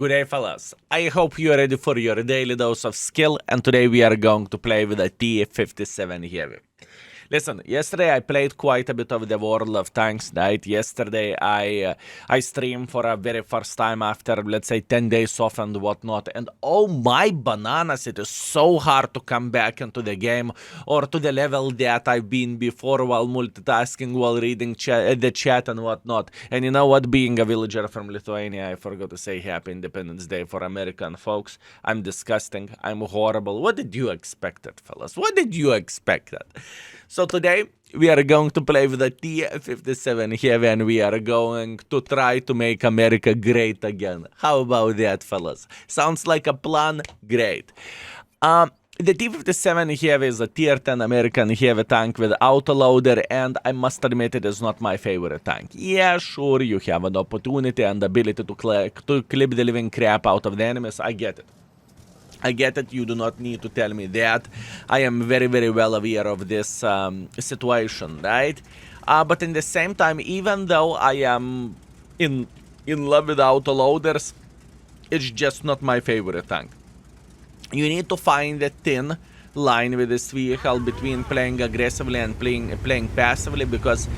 Good day, fellas. I hope you are ready for your daily dose of skill, and today we are going to play with a T57 Heavy. Listen, yesterday I played quite a bit of the World of Tanks, right? Yesterday I streamed for a very first time after, let's say, 10 days off and whatnot, and oh my bananas, it is so hard to come back into the game or to the level that I've been before while multitasking, while reading the chat and whatnot. And you know what? Being a villager from Lithuania, I forgot to say Happy Independence Day for American folks. I'm disgusting. I'm horrible. What did you expect, fellas? What did you expect? So today we are going to play with a T57 Heavy, and we are going to try to make America great again. How about that, fellas? Sounds like a plan? Great. The T57 Heavy is a tier 10 American heavy tank with autoloader, and I must admit it is not my favorite tank. Yeah, sure, you have an opportunity and ability to clip the living crap out of the enemies. I get it. I get it, you do not need to tell me that. I am very, very well aware of this situation, right? But in the same time, even though I am in love with autoloaders, it's just not my favorite tank. You need to find a thin line with this vehicle between playing aggressively and playing passively, because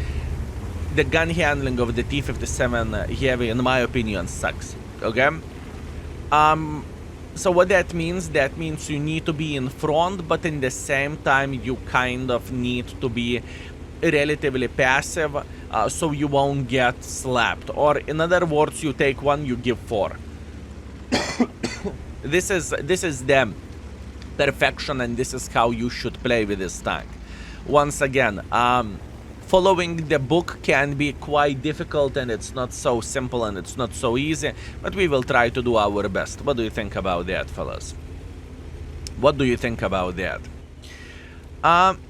the gun handling of the T57 Heavy, in my opinion, sucks, okay? So what that means you need to be in front, but in the same time you kind of need to be relatively passive, so you won't get slapped. Or in other words, you take one, you give four. This is the perfection, and this is how you should play with this tank. Once again, following the book can be quite difficult, and it's not so simple and it's not so easy, but we will try to do our best. What do you think about that, fellas? What do you think about that?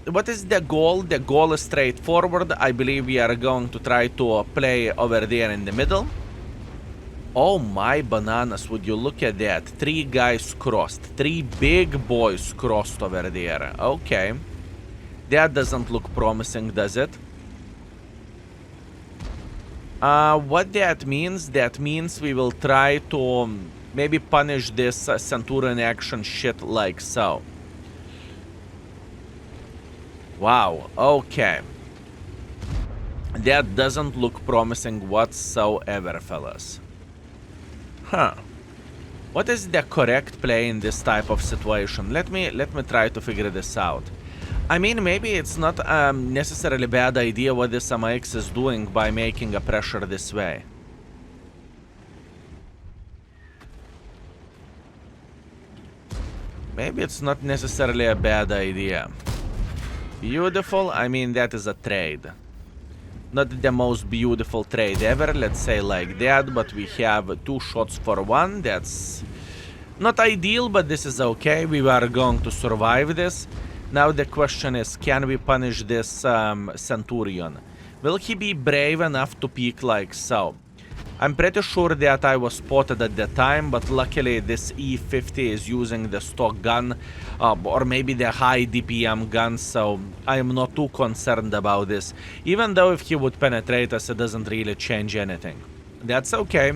What is the goal? The goal is straightforward. I believe we are going to try to play over there in the middle. Oh my bananas, would you look at that? 3 guys crossed. 3 big boys crossed over there. Okay. That doesn't look promising, does it? What that means we will try to maybe punish this Centurion action shit like so. Wow, okay. That doesn't look promising whatsoever, fellas. Huh. What is the correct play in this type of situation? Let me try to figure this out. I mean, maybe it's not necessarily a bad idea what this MX is doing by making a pressure this way. Maybe it's not necessarily a bad idea. Beautiful, I mean, that is a trade. Not the most beautiful trade ever, let's say like that, but we have 2 shots for 1. That's not ideal, but this is okay. We are going to survive this. Now the question is, can we punish this Centurion? Will he be brave enough to peek like so? I'm pretty sure that I was spotted at the time, but luckily this E50 is using the stock gun, or maybe the high DPM gun, so I am not too concerned about this. Even though if he would penetrate us, it doesn't really change anything. That's okay.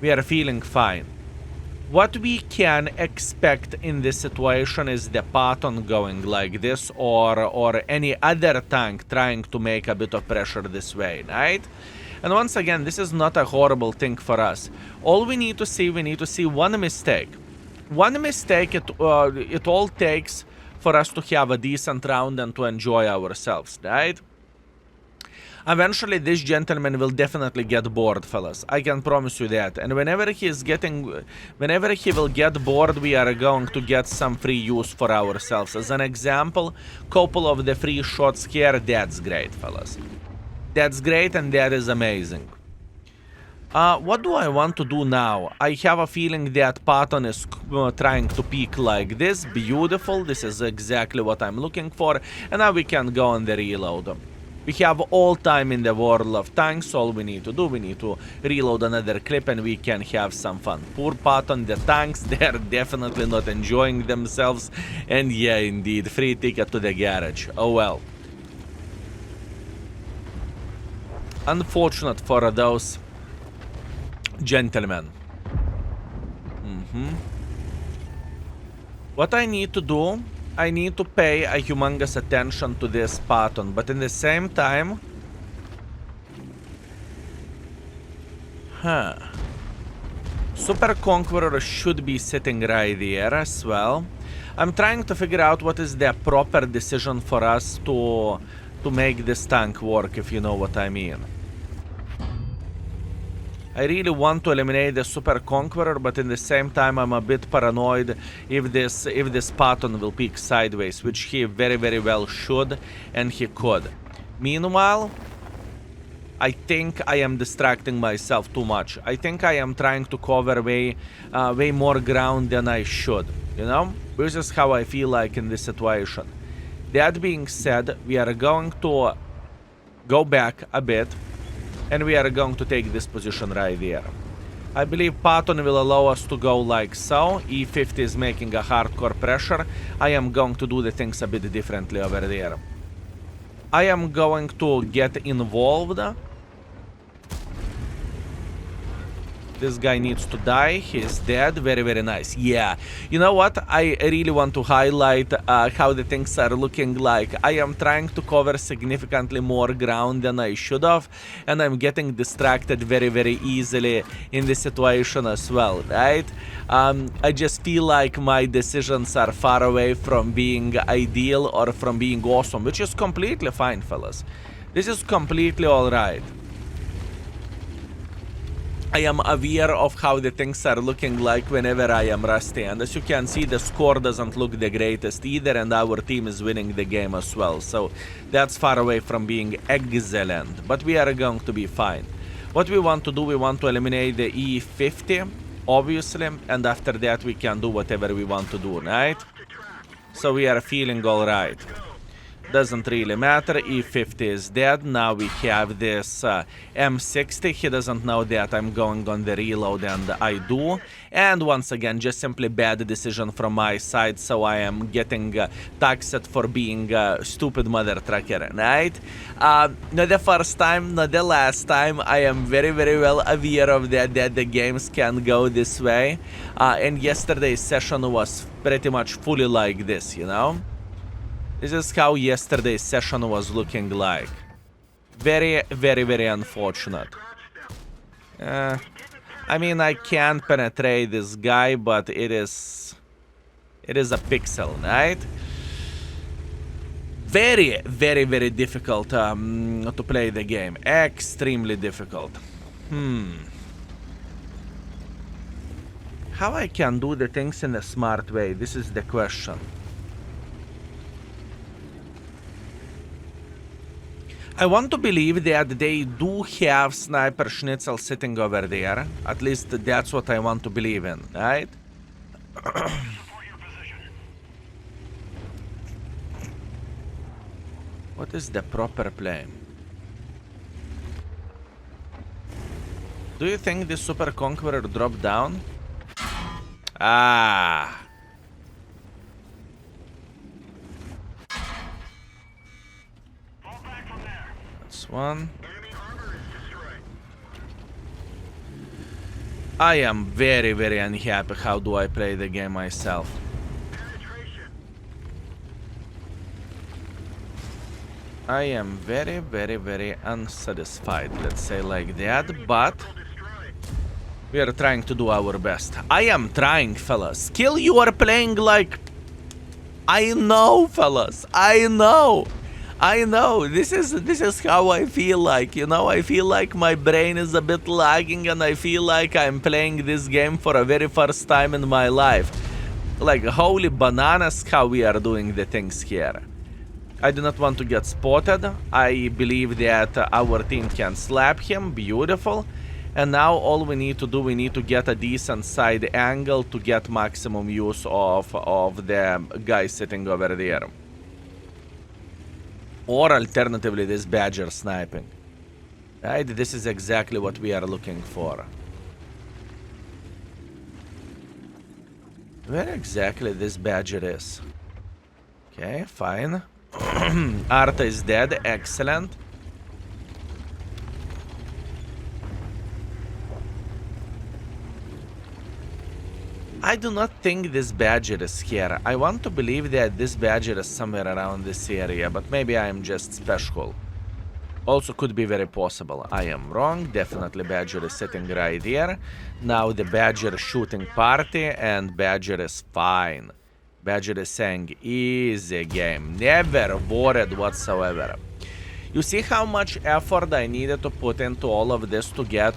We are feeling fine. What we can expect in this situation is the Patton going like this, or any other tank trying to make a bit of pressure this way, right? And once again, this is not a horrible thing for us. All we need to see one mistake. One mistake, it all takes for us to have a decent round and to enjoy ourselves, right? Eventually, this gentleman will definitely get bored, fellas. I can promise you that. And whenever he will get bored, we are going to get some free use for ourselves. As an example, couple of the free shots here, that's great, fellas. That's great, and that is amazing. What do I want to do now? I have a feeling that Patton is trying to peek like this. Beautiful. This is exactly what I'm looking for. And now we can go on the reload. We have all time in the World of Tanks. All we need to do, we need to reload another clip and we can have some fun. Poor Patton, the tanks, they're definitely not enjoying themselves. And yeah, indeed, free ticket to the garage. Oh well. Unfortunate for those gentlemen. What I need to do, I need to pay a humongous attention to this pattern, but in the same time... Super Conqueror should be sitting right there as well. I'm trying to figure out what is the proper decision for us to make this tank work, if you know what I mean. I really want to eliminate the Super Conqueror, but in the same time I'm a bit paranoid if this pattern will peak sideways, which he very, very well should, and he could. Meanwhile, I think I am distracting myself too much. I think I am trying to cover way more ground than I should, you know? This is how I feel like in this situation. That being said, we are going to go back a bit, and we are going to take this position right there. I believe pattern will allow us to go like so. E50 is making a hardcore pressure. I am going to do the things a bit differently over there. I am going to get involved. This guy needs to die. He is dead. Very, very nice. Yeah. You know what? I really want to highlight how the things are looking like. I am trying to cover significantly more ground than I should have. And I'm getting distracted very, very easily in this situation as well, right? I just feel like my decisions are far away from being ideal or from being awesome, which is completely fine, fellas. This is completely alright. I am aware of how the things are looking like whenever I am rusty, and as you can see, the score doesn't look the greatest either, and our team is winning the game as well, so that's far away from being excellent, but we are going to be fine. What we want to do, we want to eliminate the E50, obviously, and after that we can do whatever we want to do, right? So we are feeling alright. Doesn't really matter. E50 is dead. Now we have this M60. He doesn't know that I'm going on the reload, and I do. And once again, just simply bad decision from my side, so I am getting taxed for being a stupid mother trucker, right? Not the first time, not the last time. I am very, very well aware of that the games can go this way. And yesterday's session was pretty much fully like this, you know? This is how yesterday's session was looking like. Very, very, very unfortunate. I mean, I can penetrate this guy, but it is a pixel, right? Very, very, very difficult to play the game. Extremely difficult. How I can do the things in a smart way? This is the question. I want to believe that they do have Sniper Schnitzel sitting over there. At least that's what I want to believe in, right? What is the proper play? Do you think this Super Conqueror dropped down? Ah. One. I am very, very unhappy how do I play the game myself. I am very, very, very unsatisfied, let's say like that, but we are trying to do our best. I am trying, fellas. Skill, you are playing like... I know, fellas. I know. This is how I feel like, you know. I feel like my brain is a bit lagging, and I feel like I'm playing this game for a very first time in my life. Like, holy bananas how we are doing the things here. I do not want to get spotted. I believe that our team can slap him. Beautiful. And now all we need to do, we need to get a decent side angle to get maximum use of the guy sitting over there. Or alternatively, this Badger sniping. Right? This is exactly what we are looking for. Where exactly this Badger is? Okay, fine. Arta is dead. Excellent. I do not think this badger is here. I want to believe that this badger is somewhere around this area, but maybe I am just special. Also could be very possible. I am wrong. Definitely badger is sitting right here. Now the badger shooting party and badger is fine. Badger is saying easy game. Never worried whatsoever. You see how much effort I needed to put into all of this to get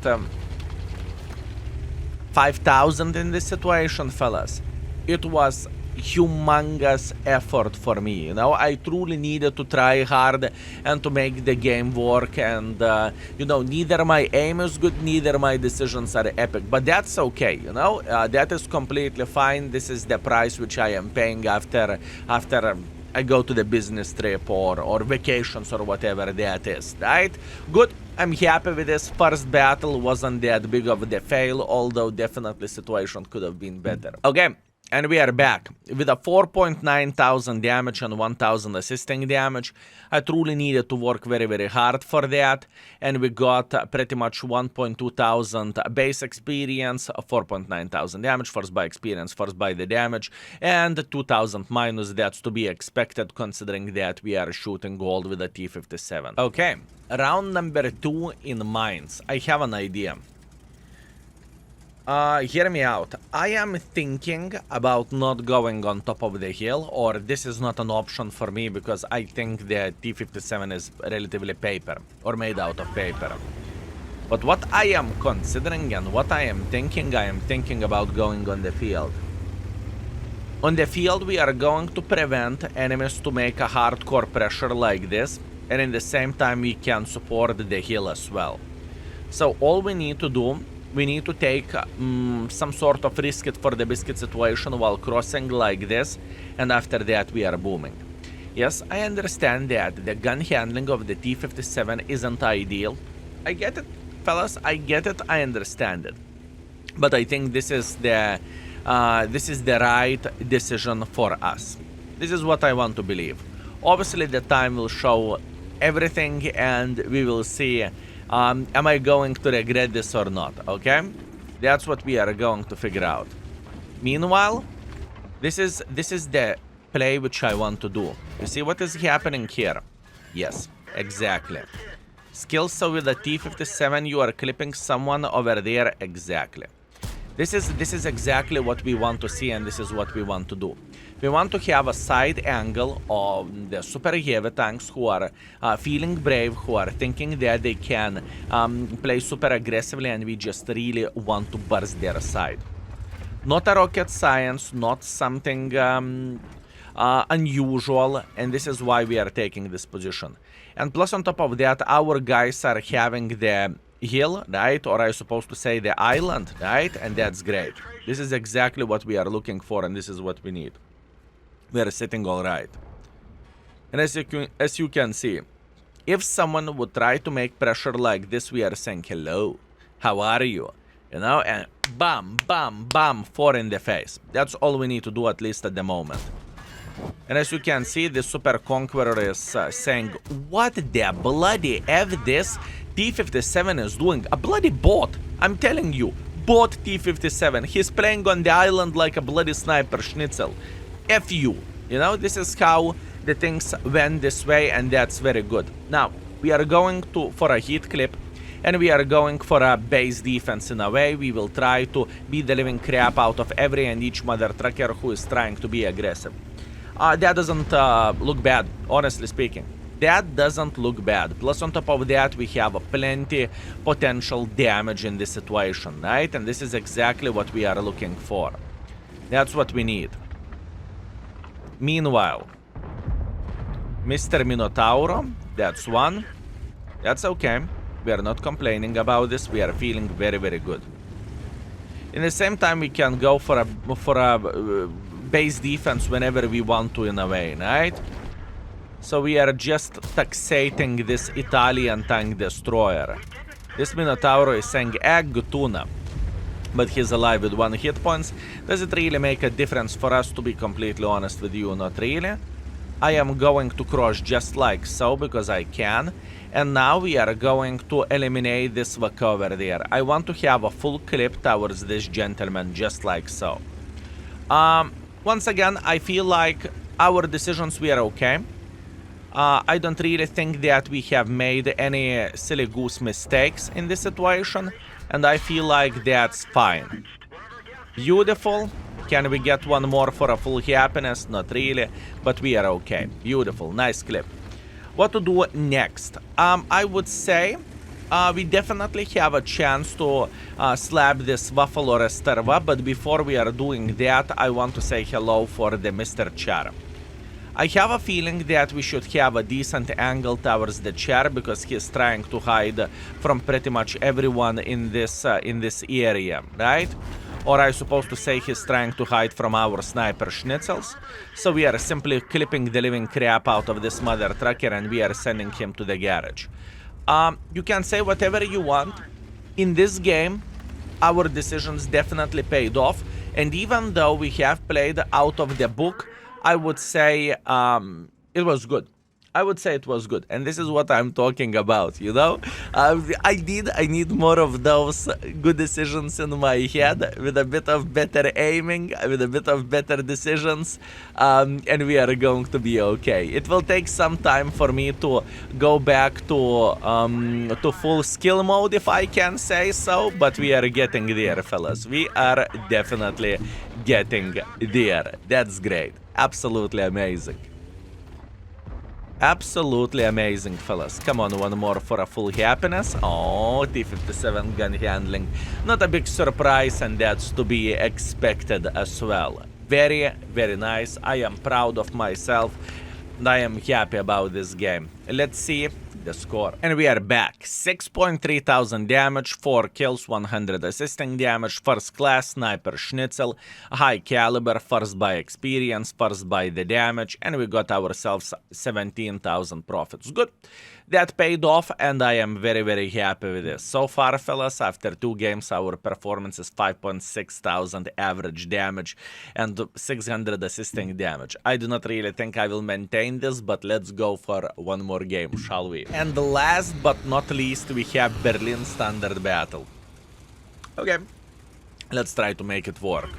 5,000 in this situation, fellas. It was humongous effort for me, you know. I truly needed to try hard and to make the game work, and you know, neither my aim is good, neither my decisions are epic, but that's okay, you know. That is completely fine. This is the price which I am paying after I go to the business trip or vacations or whatever that is, right? Good. I'm happy with this. First battle wasn't that big of a fail, although definitely situation could have been better. Okay, and we are back with a 4.9 thousand damage and 1,000 assisting damage. I truly needed to work very, very hard for that, and we got pretty much 1.2 thousand base experience, 4.9 thousand damage, first by experience, first by the damage, and 2,000 minus. That's to be expected considering that we are shooting gold with a T57. Okay, round number 2 in mines. I have an idea. Hear me out. I am thinking about not going on top of the hill, or this is not an option for me because I think the T57 is relatively paper, or made out of paper. But what I am considering and what I am thinking about going on the field. On the field, we are going to prevent enemies to make a hardcore pressure like this, and in the same time we can support the hill as well. So all we need to do, we need to take some sort of risk it for the biscuit situation while crossing like this, and after that we are booming. Yes, I understand that the gun handling of the T57 isn't ideal. I get it, fellas, I get it, I understand it. But I think this is the right decision for us. This is what I want to believe. Obviously the time will show everything and we will see am I going to regret this or not, okay? That's what we are going to figure out. Meanwhile, this is the play which I want to do. You see what is happening here? Yes, exactly. Skills, so with the T57 you are clipping someone over there, exactly. This is exactly what we want to see, and this is what we want to do. We want to have a side angle of the super heavy tanks who are feeling brave, who are thinking that they can play super aggressively, and we just really want to burst their side. Not a rocket science, not something unusual, and this is why we are taking this position. And plus on top of that, our guys are having the hill, right? Or I'm supposed to say the island, right? And that's great. This is exactly what we are looking for, and this is what we need. We are sitting all right. And as you can see, if someone would try to make pressure like this, we are saying, hello, how are you? You know, and bam, bam, bam, 4 in the face. That's all we need to do, at least at the moment. And as you can see, the Super Conqueror is saying, what the bloody F this T57 is doing? A bloody bot, I'm telling you. Bot T57. He's playing on the island like a bloody sniper schnitzel. F you. You know, this is how the things went this way, and that's very good. Now, we are going for a heat clip, and we are going for a base defense in a way. We will try to beat the living crap out of every and each mother trucker who is trying to be aggressive. That doesn't look bad, honestly speaking. That doesn't look bad. Plus on top of that, we have plenty potential damage in this situation, right? And this is exactly what we are looking for. That's what we need. Meanwhile, Mr. Minotauro, that's one. That's okay. We are not complaining about this. We are feeling very, very good. In the same time, we can go for a base defense whenever we want to, in a way, right? So we are just taxating this Italian tank destroyer. This Minotauro is saying egg tuna, but he's alive with 1 hit points. Does it really make a difference for us, to be completely honest with you? Not really. I am going to cross just like so, because I can. And now we are going to eliminate this Vaka over there. I want to have a full clip towards this gentleman, just like so. Once again, I feel like our decisions were okay. I don't really think that we have made any silly goose mistakes in this situation, and I feel like that's fine. Beautiful. Can we get one more for a full happiness? Not really, but we are okay. Beautiful. Nice clip. What to do next? I would say we definitely have a chance to slap this waffle or a starva, but before we are doing that, I want to say hello for the Mr. Char. I have a feeling that we should have a decent angle towards the chair because he's trying to hide from pretty much everyone in this area, right? Or I'm supposed to say he's trying to hide from our sniper schnitzels. So we are simply clipping the living crap out of this mother trucker and we are sending him to the garage. You can say whatever you want. In this game, our decisions definitely paid off. And even though we have played out of the book, I would say it was good. I would say it was good. And this is what I'm talking about, you know? I need more of those good decisions in my head with a bit of better aiming, with a bit of better decisions, and we are going to be okay. It will take some time for me to go back to full skill mode, if I can say so, but we are getting there, fellas. We are definitely getting there. That's great. Absolutely amazing. Absolutely amazing, fellas. Come on, one more for a full happiness. Oh, T57 gun handling. Not a big surprise, and that's to be expected as well. Very, very nice. I am proud of myself. I am happy about this game. Let's see the score. And we are back. 6.3 thousand damage, 4 kills, 100 assisting damage, first class sniper schnitzel, high caliber, first by experience, first by the damage, and we got ourselves 17,000 profits. Good. That paid off, and I am very, very happy with this. So far, fellas, after 2 games, our performance is 5.6 thousand average damage and 600 assisting damage. I do not really think I will maintain this, but let's go for one more game, shall we? And last but not least, we have Berlin Standard Battle. Okay, let's try to make it work.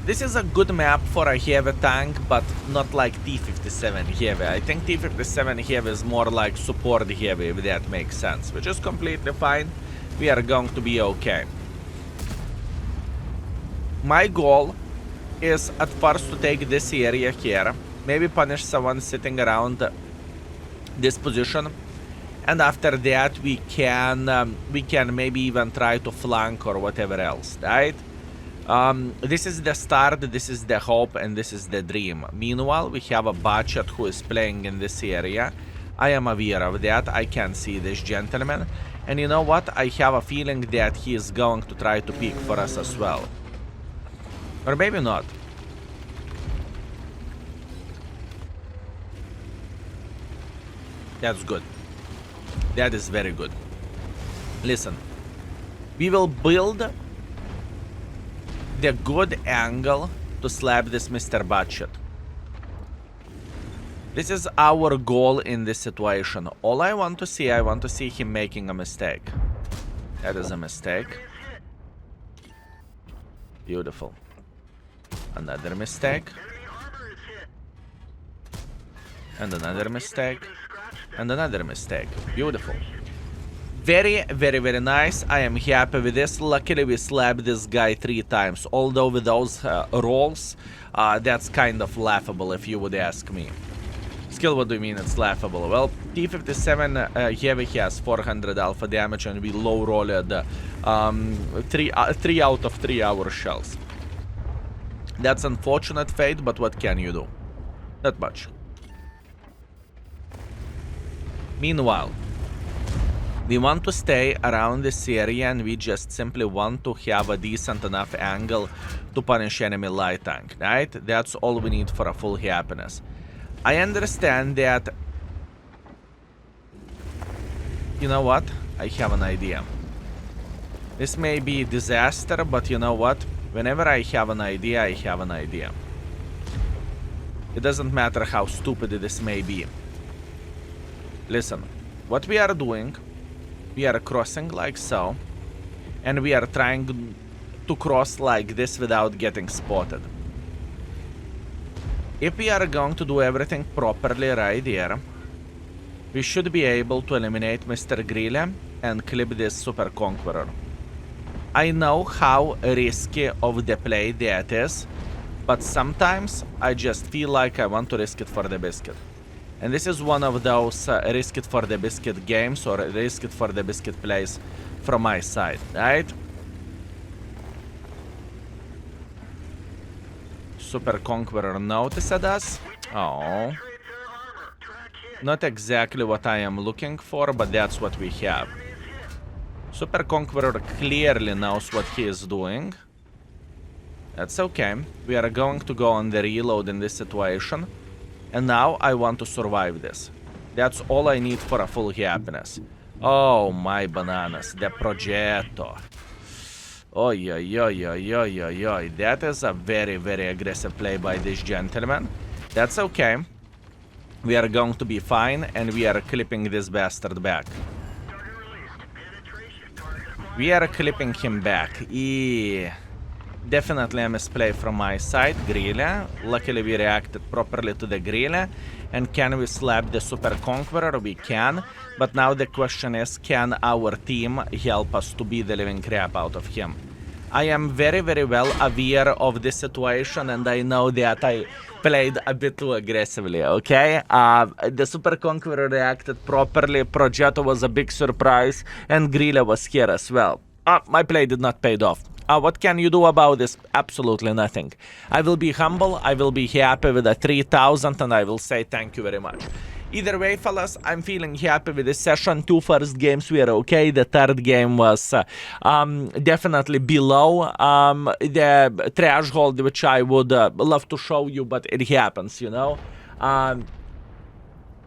This is a good map for a heavy tank, but not like T57 heavy. I think T57 heavy is more like support heavy, if that makes sense, which is completely fine. We are going to be okay. My goal is at first to take this area here, maybe punish someone sitting around this position, and after that we can maybe even try to flank or whatever else, right? This is the start, this is the hope, and this is the dream. Meanwhile, we have a budget who is playing in this area. I am aware of that. I can see this gentleman. And you know what? I have a feeling that he is going to try to peek for us as well. Or maybe not. That's good. That is very good. Listen. We will build the good angle to slap this Mr. Budget. This is our goal in this situation. All I want to see him making a mistake. That is a mistake. Beautiful. Another mistake. And another mistake. And another mistake. Beautiful. Very, very, very nice. I am happy with this. Luckily, we slapped this guy 3 times. Although with those rolls, that's kind of laughable if you would ask me. Skill, what do you mean it's laughable? Well, T57 heavy has 400 alpha damage and we low rolled 3 out of 3 our shells. That's unfortunate fate, but what can you do? Not much. Meanwhile, we want to stay around this area and we just simply want to have a decent enough angle to punish enemy light tank, right? That's all we need for a full happiness. I understand that... You know what? I have an idea. This may be a disaster, but you know what? Whenever I have an idea, I have an idea. It doesn't matter how stupid this may be. Listen, what we are doing... We are crossing like so, and we are trying to cross like this without getting spotted. If we are going to do everything properly right here, we should be able to eliminate Mr. Grille and clip this Super Conqueror. I know how risky of the play that is, but sometimes I just feel like I want to risk it for the biscuit. And this is one of those risk it for the biscuit games or risk it for the biscuit plays from my side, right? Super Conqueror noticed us. Oh. Not exactly what I am looking for, but that's what we have. Super Conqueror clearly knows what he is doing. That's okay. We are going to go on the reload in this situation. And now I want to survive this. That's all I need for a full happiness. Oh my bananas. The Progetto. Oi, oi, oi, oi, oi, oi, oi. That is a very, very aggressive play by this gentleman. That's okay. We are going to be fine, and we are clipping this bastard back. We are clipping him back. Definitely a misplay from my side, Grille. Luckily we reacted properly to the Grille. And can we slap the Super Conqueror? We can. But now the question is, can our team help us to beat the living crap out of him? I am very, very well aware of this situation, and I know that I played a bit too aggressively, okay? The Super Conqueror reacted properly, Progetto was a big surprise, and Grille was here as well. My play did not pay off. What can you do about this? Absolutely nothing. I will be humble, I will be happy with the 3000, and I will say thank you very much. Either way, fellas, I'm feeling happy with this session. 2 first games were okay. The third game was definitely below the threshold, which I would love to show you, but it happens, you know.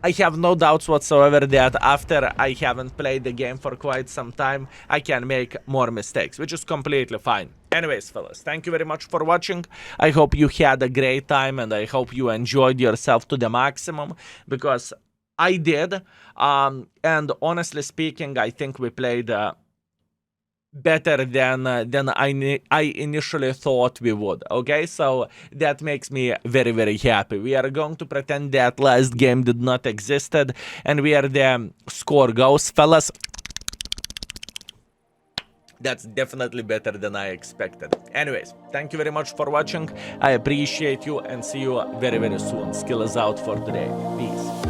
I have no doubts whatsoever that after I haven't played the game for quite some time, I can make more mistakes, which is completely fine. Anyways, fellas, thank you very much for watching. I hope you had a great time, and I hope you enjoyed yourself to the maximum, because I did. And honestly speaking, I think we played better than I initially thought we would, okay? So that makes me very, very happy. We are going to pretend that last game did not existed, and where the score goes, fellas, that's definitely better than I expected. Anyways, thank you very much for watching. I appreciate you, and see you very, very soon. Skill is out for today. Peace.